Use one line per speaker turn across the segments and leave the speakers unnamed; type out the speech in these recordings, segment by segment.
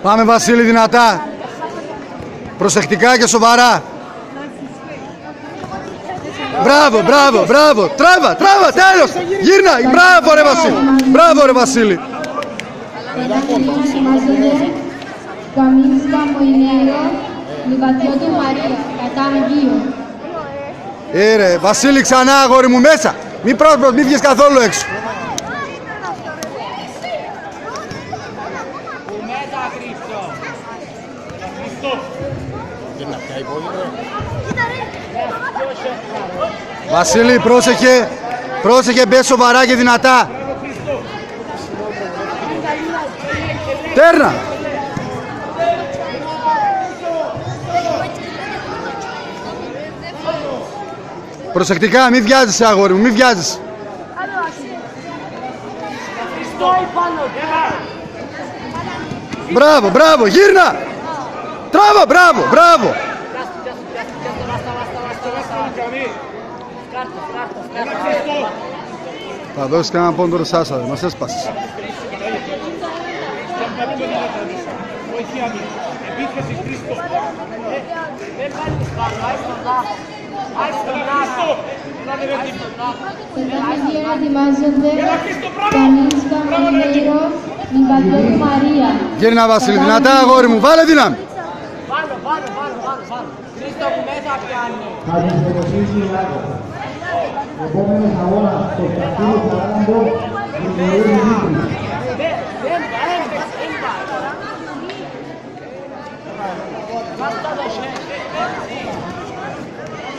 Πάμε Βασίλη, δυνατά. Προσεκτικά και σοβαρά. Μπράβο, μπράβο, μπράβο. Τράβα, τράβα, τέλος. Γύρνα. Μπράβο ρε Βασίλη. Μπράβο ρε Βασίλη. Ρε Βασίλη, ξανά αγόρι μου μέσα. Μη πρόσπρος, μη βγεις καθόλου έξω. Βασίλη, πρόσεχε. Πρόσεχε, μπες σοβαρά και δυνατά. Τέρνα. Προσεκτικά, μη βιάζεσαι αγόρι μου, μη βιάζεσαι. Μπράβο, μπράβο, γύρνα. Τράβα, μπράβο, μπράβο. Θα δώσεις κανένα πόντο ρε Σάσα, μας έσπασες. Γύρνα Βασίλη, δυνατά αγόρι μου, βάλε δύναμη.
Χρήστο που μέσα πιάνει. Επόμενος αγώνας στο Καστήλο Παράγκο, Μιχαήλ Δημήτρης.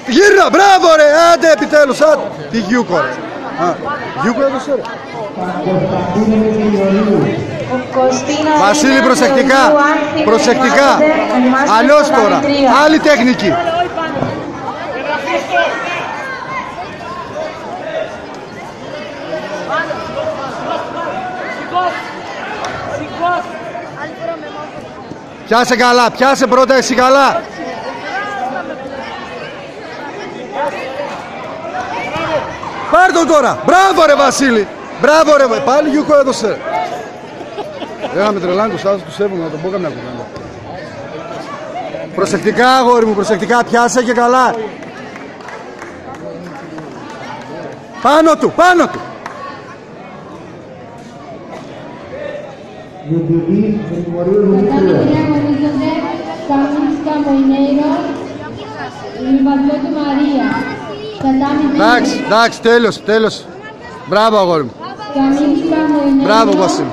Γύρνα, μπράβο ρε, άντε επιτέλους, άντε. Τι Γιούκο ρε. Γιούκο έδωσε ρε. Βασίλη, προσεκτικά, προσεκτικά. Αλλιώς τώρα, άλλη τεχνική. Πιάσε καλά, πιάσε πρώτα εσύ καλά. Πάρ' τον τώρα, μπράβο ρε Βασίλη. Μπράβο ρε, πάλι Γιούκο έδωσε. Έχαμε τρελάνει τους άλλους, τους σέβομαι να τον πω καμιά κουβέντα. Προσεκτικά αγόρι μου, προσεκτικά, πιάσε και καλά. Πάνω του, πάνω του. Εντάξει, εντάξει, τέλος, τέλος. Μπράβο αγόρι μου. Μπράβο Βασίλη.